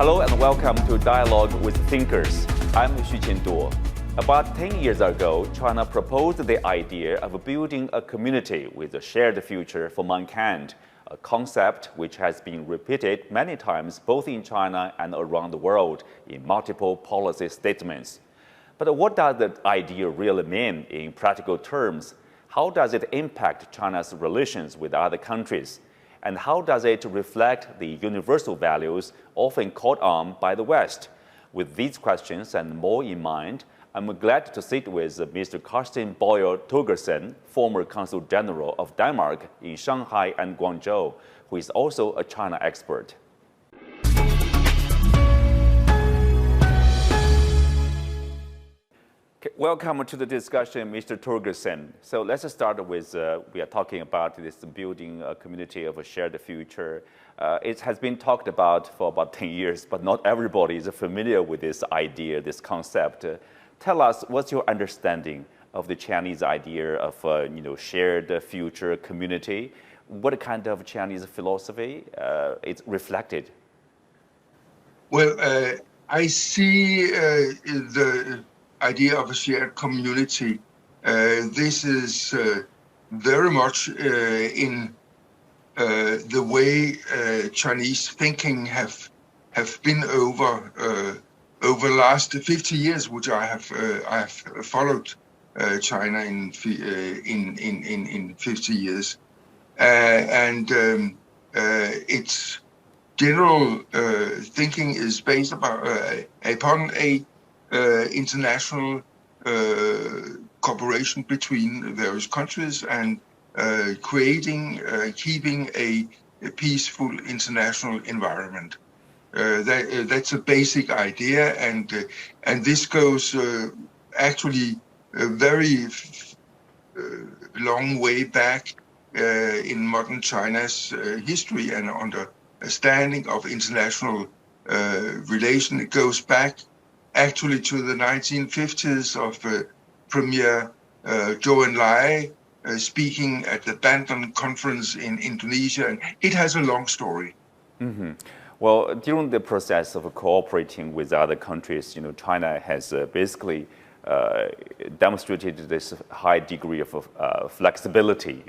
Hello and welcome to Dialogue with Thinkers. I'm Xu Qinduo. About 10 years ago, China proposed the idea of building a community with a shared future for mankind, a concept which has been repeated many times both in China and around the world in multiple policy statements. But what does the idea really mean in practical terms? How does it impact China's relations with other countries? And how does it reflect the universal values often called on by the West? With these questions and more in mind, I'm glad to sit with Mr. Carsten Boyer Thøgersen, former Consul General of Denmark in Shanghai and Guangzhou, who is also a China expert. Welcome to the discussion, Mr. Thøgersen. So let's start with, we are talking about this building a community of a shared future. It has been talked about for about 10 years, but not everybody is familiar with this idea, this concept. Tell us, what's your understanding of the Chinese idea of shared future community? What kind of Chinese philosophy is reflected? Well, I see the idea of a shared community. This is very much in the way Chinese thinking have been over the last 50 years, which I have followed China in 50 years, and its general thinking is based upon a international cooperation between various countries and keeping a peaceful international environment. That's a basic idea, and this goes actually a very long way back in modern China's history and understanding of international relation. It goes back actually to the 1950s of Premier Zhou Enlai speaking at the Banten conference in Indonesia, and it has a long story. Mm-hmm. Well, during the process of cooperating with other countries, China has basically demonstrated this high degree of flexibility.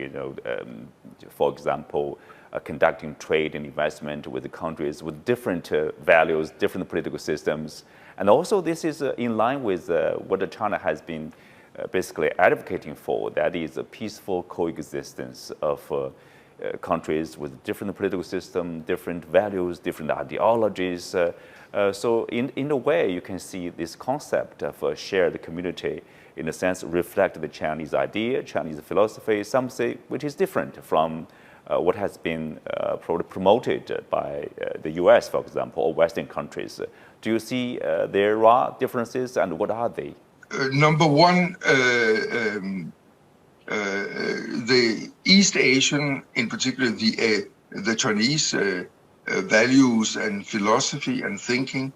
For example, conducting trade and investment with the countries with different values, different political systems. And also this is in line with what China has been basically advocating for, that is a peaceful coexistence of countries with different political systems, different values, different ideologies. So in a way, you can see this concept of a shared community, in a sense, reflect the Chinese idea, Chinese philosophy, something which is different from what has been promoted by the US, for example, or Western countries. Do you see there are differences, and what are they? Number one, the East Asian, in particular the Chinese values and philosophy and thinking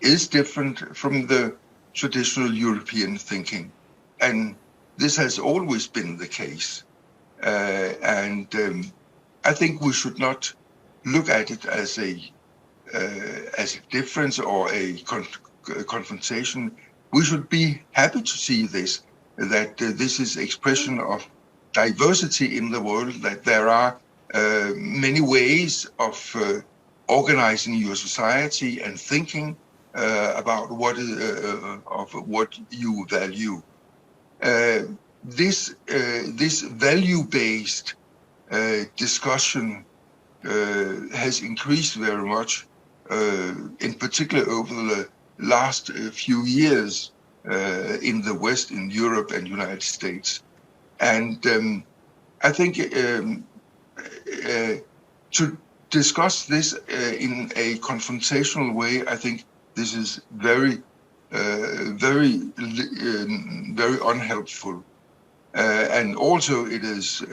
is different from the traditional European thinking. And this has always been the case. And I think we should not look at it as a difference or a confrontation. We should be happy to see this, that this is expression of diversity in the world, that there are many ways of organizing your society and thinking about what you value. This value-based discussion has increased very much, in particular over the last few years in the West, in Europe and United States. And I think to discuss this in a confrontational way, I think this is very unhelpful. And also it is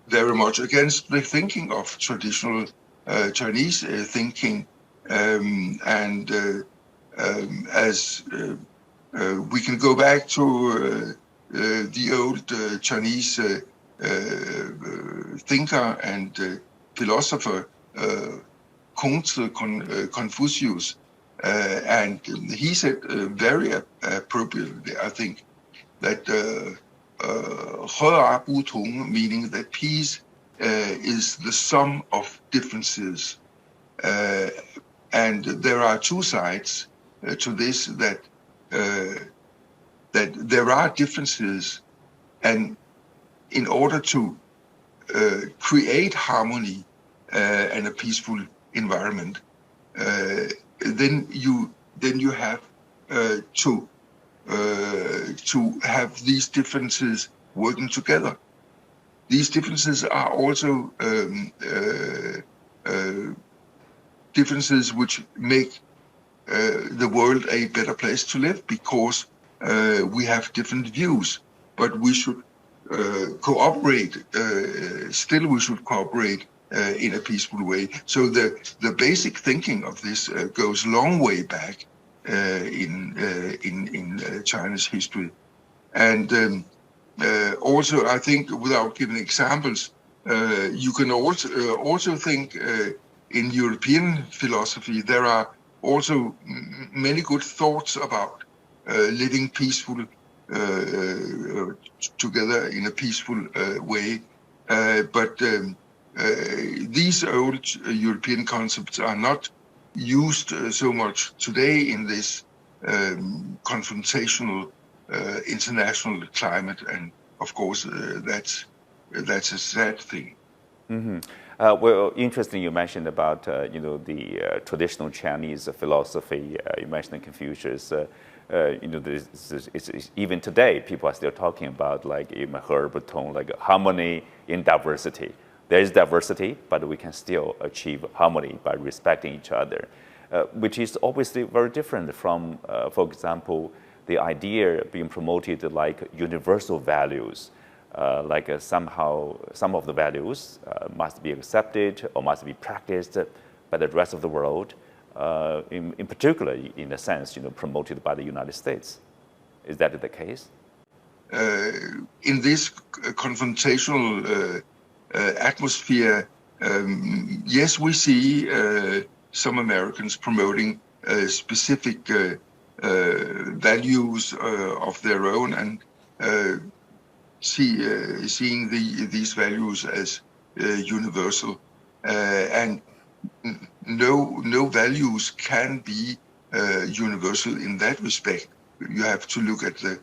very much against the thinking of traditional Chinese thinking. As we can go back to the old Chinese thinker and philosopher consul Confucius, and he said very appropriately, I think, that meaning that peace is the sum of differences. And there are two sides to this, that there are differences, and in order to create harmony and a peaceful environment, then you have to have these differences working together. These differences are also differences which make the world a better place to live, because we have different views, but we should cooperate. Still, we should cooperate in a peaceful way. So the basic thinking of this goes long way back in China's history, and also I think, without giving examples, you can also think in European philosophy there are also many good thoughts about living peaceful together in a peaceful way, but these old European concepts are not used so much today in this confrontational international climate, and of course that's a sad thing. Mm-hmm. Well, interesting you mentioned about the traditional Chinese philosophy. You mentioned Confucius. It's, even today people are still talking about, like in Breton, like harmony in diversity. There is diversity, but we can still achieve harmony by respecting each other, which is obviously very different from, for example, the idea being promoted like universal values. Somehow some of the values must be accepted or must be practiced by the rest of the world, in particular, in a sense, promoted by the United States. Is that the case? In this confrontational atmosphere, yes, we see some Americans promoting specific values of their own, and seeing these values as universal, and no values can be universal in that respect. You have to look at the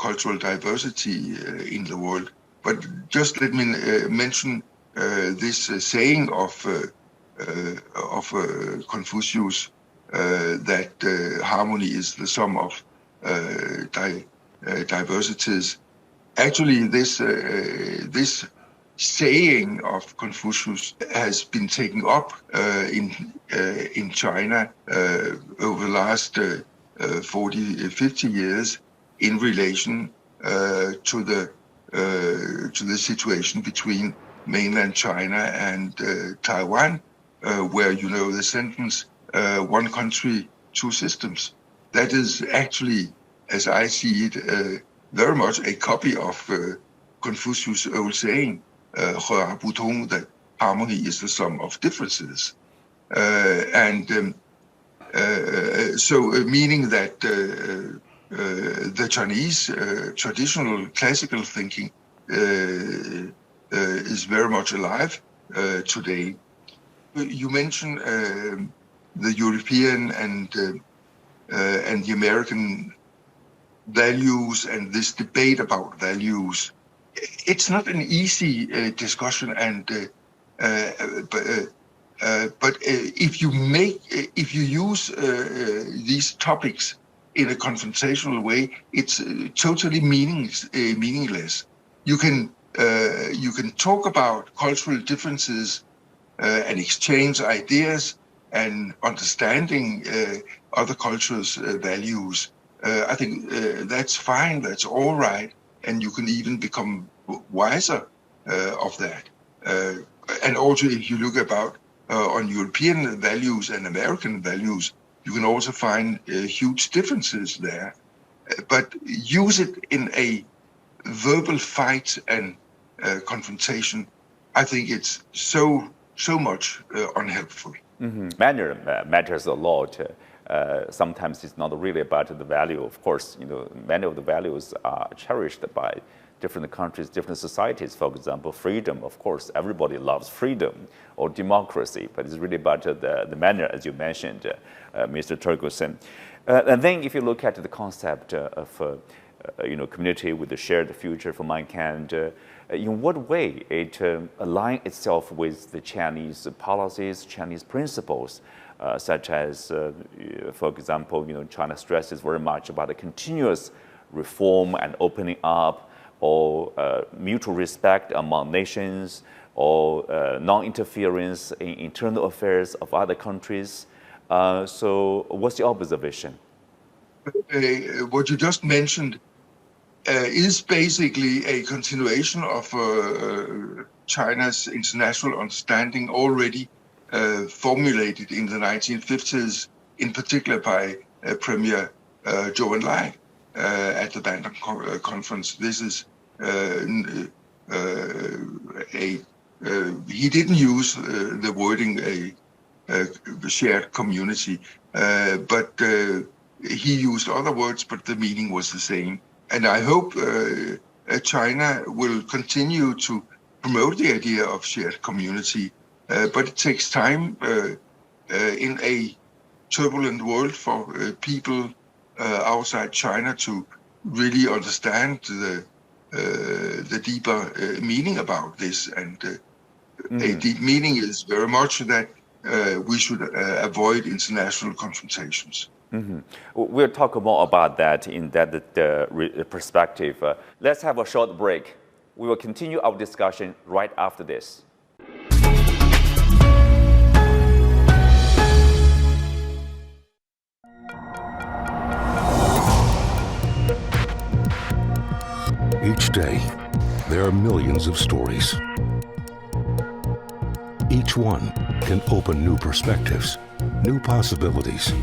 cultural diversity in the world. But just let me mention this saying of Confucius, that harmony is the sum of diversities. Actually, this saying of Confucius has been taken up in China over the last 40, 50 years in relation to the situation between mainland China and Taiwan, where the sentence "one country, two systems." That is actually, as I see it, very much a copy of Confucius' old saying, that harmony is the sum of differences. So meaning that the Chinese traditional classical thinking is very much alive today. You mentioned the European and the American values and this debate about values. It's not an easy discussion, and but if you use these topics in a confrontational way, it's totally meaningless. You can talk about cultural differences and exchange ideas and understanding other cultures' values. I think that's fine, that's all right, and you can even become wiser of that. And also, if you look about on European values and American values, you can also find huge differences there. But use it in a verbal fight and confrontation, I think it's so much unhelpful. Manner matters a lot. Sometimes it's not really about the value. Of course, many of the values are cherished by different countries, different societies. For example, freedom. Of course, everybody loves freedom or democracy, but it's really about the manner, as you mentioned, Mr. Thøgersen. And then, if you look at the concept of community with a shared future for mankind, in what way it aligns itself with the Chinese policies, Chinese principles, such as, for example, China stresses very much about the continuous reform and opening up, or mutual respect among nations, or non-interference in internal affairs of other countries. So what's your observation? What you just mentioned is basically a continuation of China's international understanding already formulated in the 1950s, in particular by Premier Zhou Enlai at the Bandung Conference. This is he didn't use the wording a shared community, but he used other words, but the meaning was the same. And I hope China will continue to promote the idea of shared community, but it takes time in a turbulent world for people outside China to really understand the deeper meaning about this. And a deep meaning is very much that we should avoid international confrontations. We'll talk more about that in that perspective. Let's have a short break. We will continue our discussion right after this. Each day, there are millions of stories. Each one can open new perspectives, new possibilities.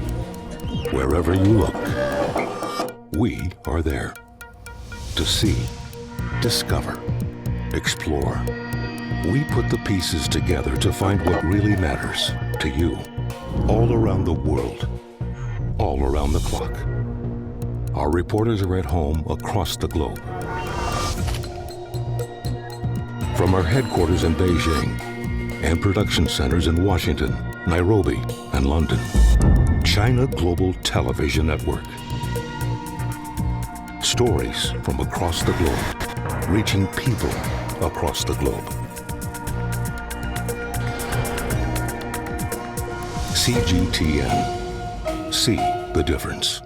Wherever you look, we are there to see, discover, explore. We put the pieces together to find what really matters to you, all around the world, all around the clock. Our reporters are at home across the globe. From our headquarters in Beijing and production centers in Washington, Nairobi, and London, China Global Television Network. Stories from across the globe, reaching people across the globe. CGTN. See the difference.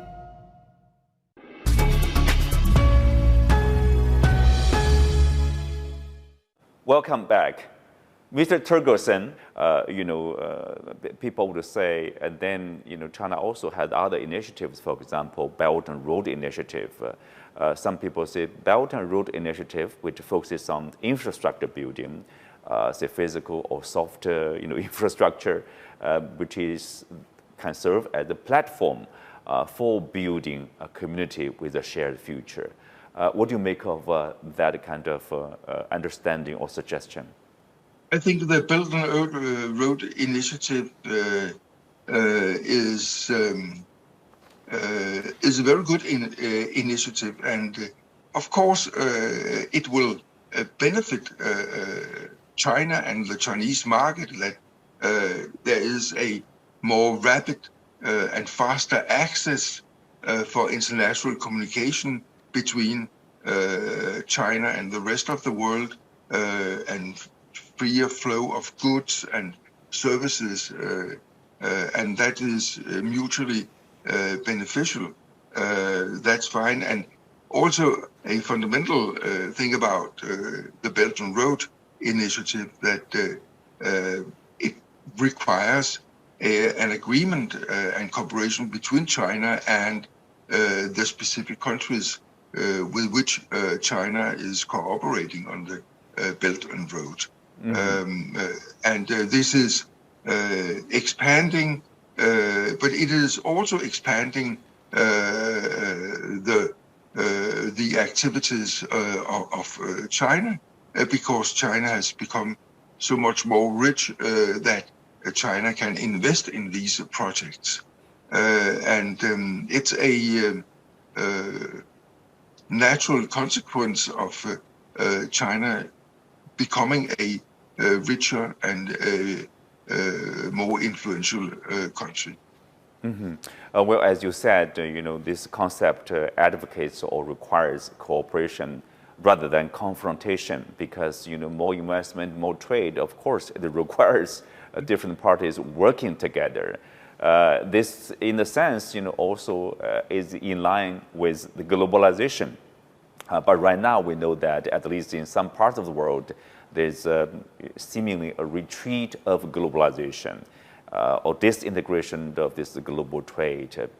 Welcome back. Mr. Thøgersen, people would say, and then, China also had other initiatives, for example, Belt and Road Initiative. Some people say Belt and Road Initiative, which focuses on infrastructure building, say physical or soft, infrastructure, which can serve as a platform for building a community with a shared future. What do you make of that kind of understanding or suggestion? I think the Belt and Road Initiative is a very good initiative, and of course it will benefit China and the Chinese market, that there is a more rapid and faster access for international communication between China and the rest of the world, and freer flow of goods and services, and that is mutually beneficial. That's fine. And also a fundamental thing about the Belt and Road Initiative, that it requires an agreement and cooperation between China and the specific countries with which China is cooperating on the Belt and Road. And this is expanding, but it is also expanding the activities of China, because China has become so much more rich that China can invest in these projects. It's a natural consequence of China becoming a richer and more influential country. Mm-hmm. Well, as you said, this concept advocates or requires cooperation rather than confrontation, because more investment, more trade. Of course, it requires different parties working together. This, in a sense, also is in line with the globalization. But right now, we know that at least in some parts of the world, there's seemingly a retreat of globalization or disintegration of this global trade.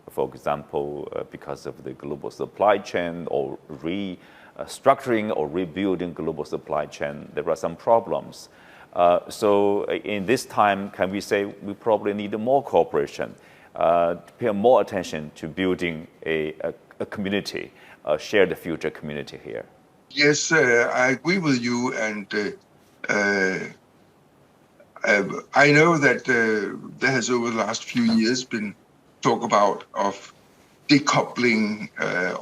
For example, because of the global supply chain or restructuring or rebuilding global supply chain, there are some problems. So in this time, can we say we probably need more cooperation, to pay more attention to building a community, a shared future community here? Yes, I agree with you, and I know that there has over the last few years been talk of decoupling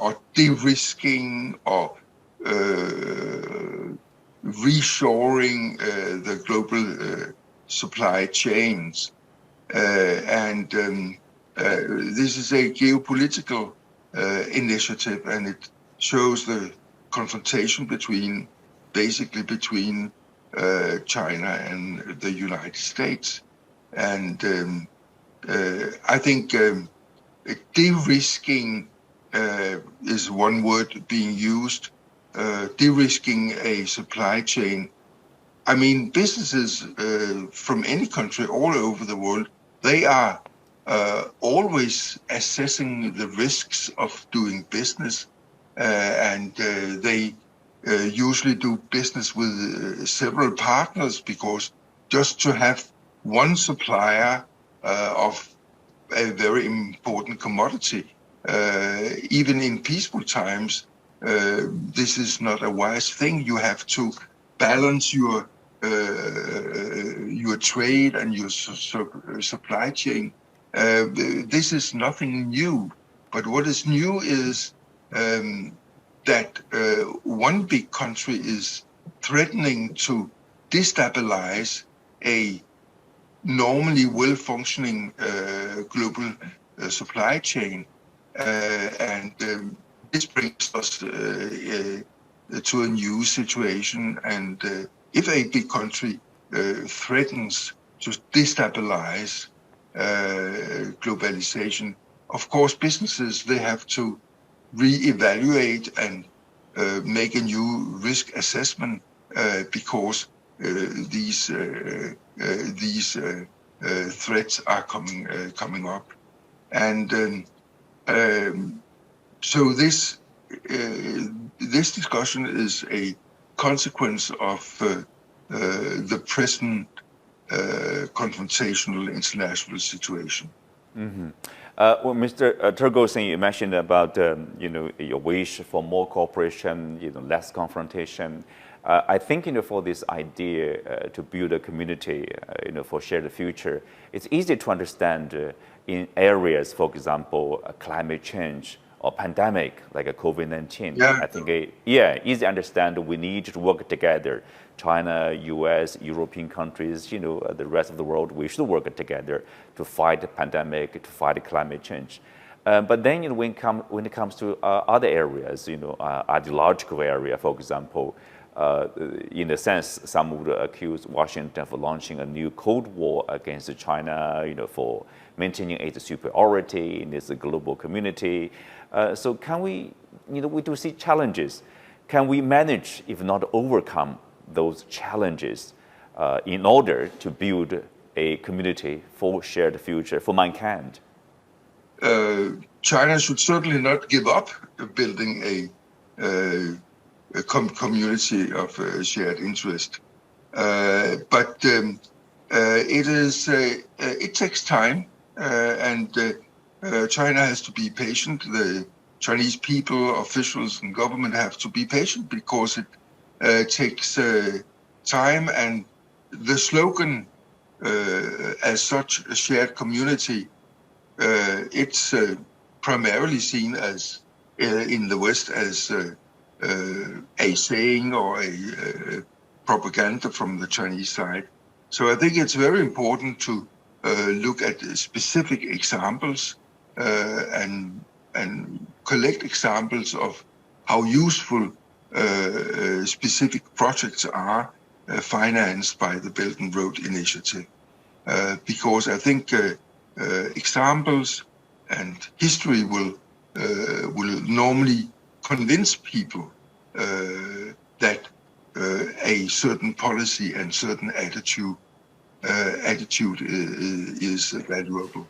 or de-risking or reshoring the global supply chains. This is a geopolitical initiative, and it shows the confrontation between China and the United States. And I think de-risking is one word being used. De-risking a supply chain. I mean, businesses from any country all over the world, they are always assessing the risks of doing business, and they usually do business with several partners, because just to have one supplier of a very important commodity, even in peaceful times, this is not a wise thing. You have to balance your trade and your supply chain. This is nothing new, but what is new is that one big country is threatening to destabilize a normally well-functioning global supply chain, and this brings us to a new situation. And if a big country threatens to destabilize globalization, of course, businesses, they have to reevaluate and make a new risk assessment, because these threats are coming up. And so this discussion is a consequence of the present confrontational international situation. Mm-hmm. Well, Mr. Thøgersen, you mentioned about your wish for more cooperation, less confrontation. I think for this idea to build a community, for shared future, it's easy to understand in areas, for example, climate change or pandemic like a COVID-19. Yeah. I think easy to understand. We need to work together. China, U.S., European countries, the rest of the world, we should work together to fight the pandemic, to fight climate change. But then when it comes to other areas, ideological area, for example, in a sense, some would accuse Washington for launching a new Cold War against China, for maintaining its superiority in this global community. So can we do see challenges. Can we manage, if not overcome, those challenges in order to build a community for shared future for mankind? China should certainly not give up building a community of shared interest, but it takes time, and China has to be patient. The Chinese people, officials, and government have to be patient, because it takes time. And the slogan as such a shared community, it's primarily seen as in the West as a saying or a propaganda from the Chinese side. So I think it's very important to look at specific examples and collect examples of how useful specific projects are financed by the Belt and Road Initiative. Because I think examples and history will normally convince people that a certain policy and certain attitude is valuable.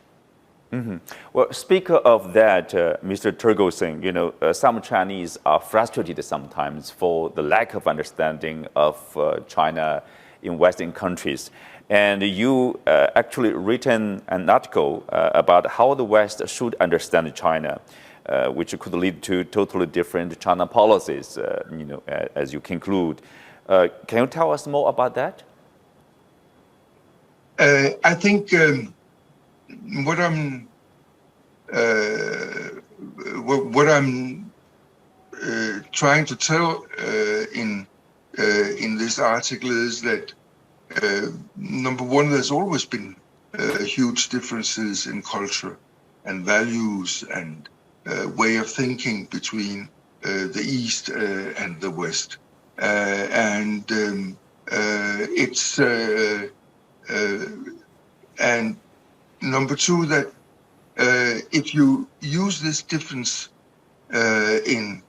Mm-hmm. Well, speaker of that, Mr. Thøgersen, some Chinese are frustrated sometimes for the lack of understanding of China in Western countries. And you actually written an article about how the West should understand China, which could lead to totally different China policies, as you conclude. Can you tell us more about that? I think what I'm trying to tell in this article is that number one, there's always been huge differences in culture and values and way of thinking between the East and the West, and number two, that if you use this difference in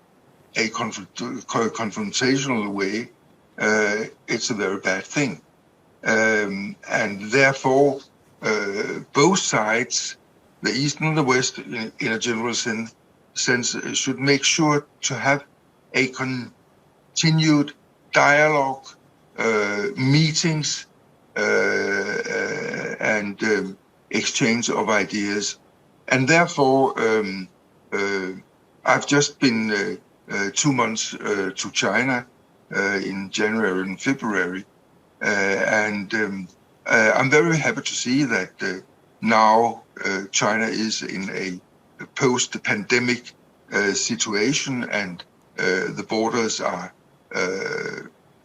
a confrontational way, it's a very bad thing. And therefore, both sides, the East and the West, in a general sense, should make sure to have a continued dialogue, meetings, and exchange of ideas. And therefore, I've just been 2 months to China in January and February. And I'm very happy to see that now China is in a post-pandemic situation, and the borders are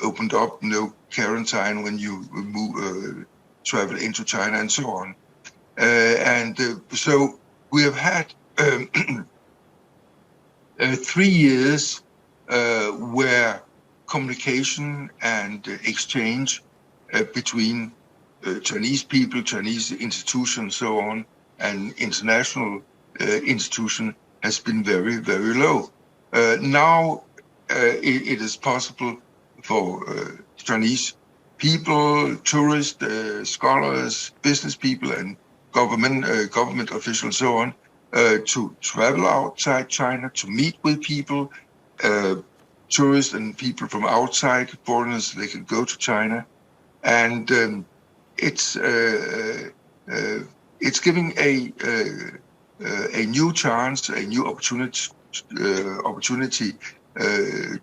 opened up, no quarantine when you travel into China and so on. So we have had 3 years where communication and exchange between Chinese people, Chinese institutions, so on, and international institution has been very, very low. Now it is possible for Chinese people, tourists, scholars, business people, and government officials, so on, to travel outside China, to meet with people, tourists and people from outside, foreigners, they can go to China, and it's giving a new chance, a new opportunity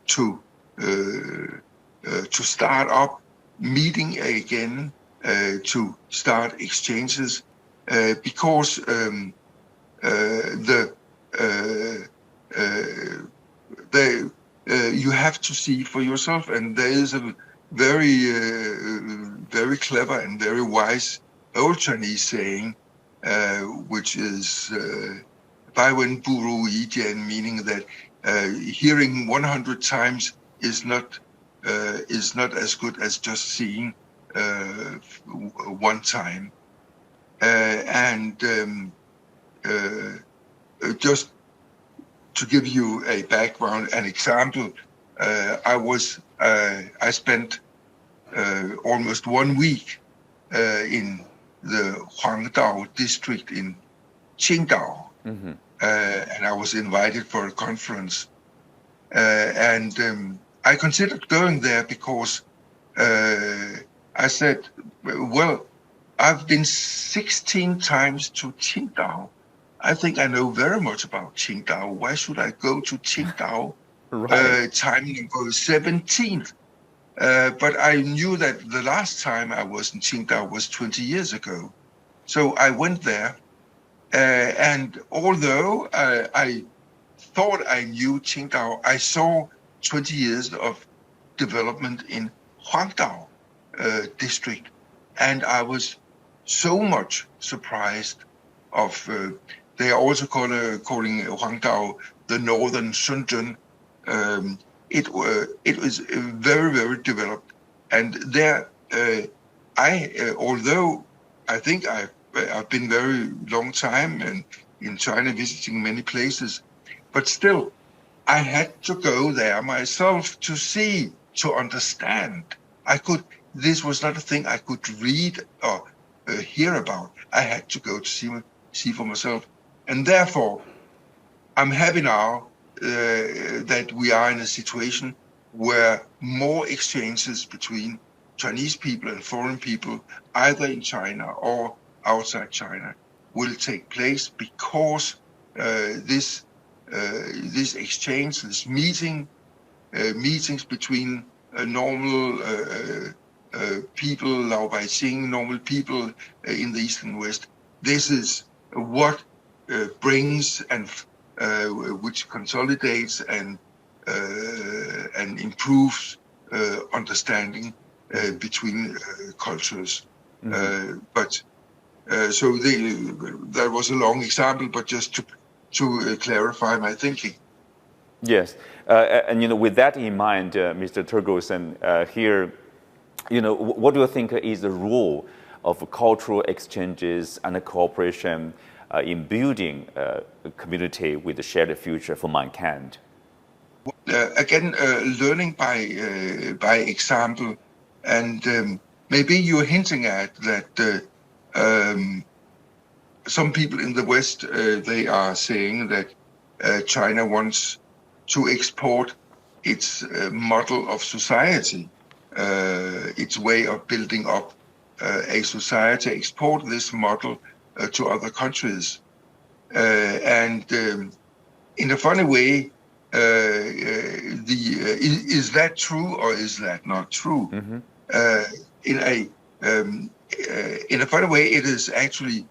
to start up meeting again, to start exchanges, because you have to see for yourself, and there is a very clever and very wise old Chinese saying, which is "Bai wen bu ru yi jian," meaning that hearing 100 times is not as good as just seeing one time. And just to give you a background, an example, I spent almost 1 week in the Huangdao district in Qingdao, mm-hmm. And I was invited for a conference, and I considered going there because I said, well, I've been 16 times to Qingdao. I think I know very much about Qingdao. Why should I go to Qingdao? Right. Time number 17? But I knew that the last time I was in Qingdao was 20 years ago. So I went there, and although I thought I knew Qingdao, I saw 20 years of development in Huangdao district, and I was so much surprised of. They are also calling Huangdao the northern Shenzhen. It was very, very developed, and there although I think I've been very long time and in China visiting many places, but still I had to go there myself to see, to understand. This was not a thing I could read or hear about. I had to go to see for myself, and therefore I'm happy now that we are in a situation where more exchanges between Chinese people and foreign people, either in China or outside China, will take place, because this exchange, this meetings between normal people, Lao Baixing, normal people in the East and West, this is what brings and which consolidates and improves understanding between cultures. Mm-hmm. That was a long example, but just to clarify my thinking. Yes, and with that in mind, Mr. Thøgersen, here, what do you think is the role of cultural exchanges and cooperation in building a community with a shared future for mankind? Again, learning by example, and maybe you're hinting at that some people in the West, they are saying that China wants to export its model of society, its way of building up a society, export this model to other countries. And in a funny way, is that true or is that not true? Mm-hmm. In a funny way, it is actually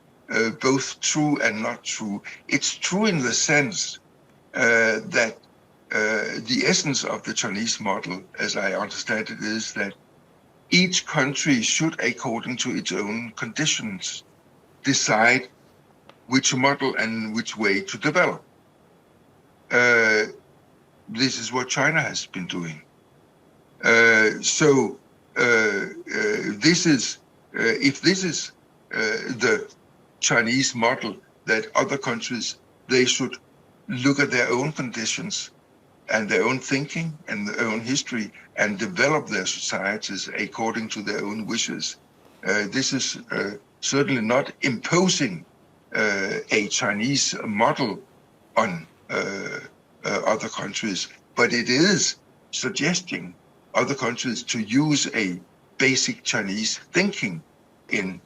both true and not true. It's true in the sense that the essence of the Chinese model, as I understand it, is that each country should, according to its own conditions, decide which model and which way to develop. This is what China has been doing. If this is the Chinese model, that other countries, they should look at their own conditions and their own thinking and their own history and develop their societies according to their own wishes. This is certainly not imposing a Chinese model on other countries, but it is suggesting other countries to use a basic Chinese thinking in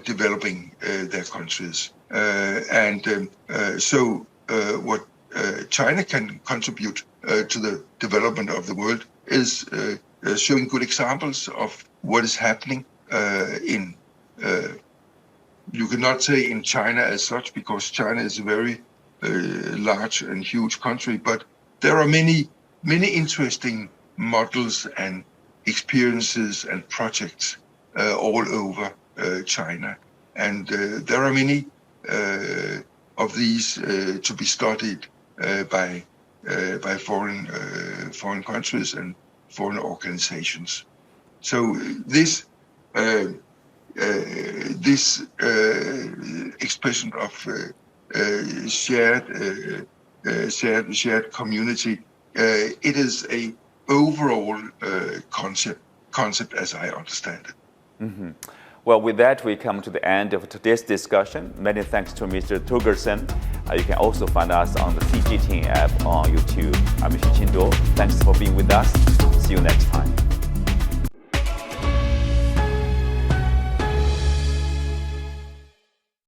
developing their countries. What China can contribute to the development of the world is showing good examples of what is happening in, you cannot say in China as such, because China is a very large and huge country, but there are many interesting models and experiences and projects all over China, and there are many of these to be studied by foreign countries and foreign organizations. So this expression of shared community, it is a overall concept as I understand it. Mm-hmm. Well, with that, we come to the end of today's discussion. Many thanks to Mr. Thøgersen. You can also find us on the CGTN app on YouTube. I'm Xu Qingduo. Thanks for being with us. See you next time.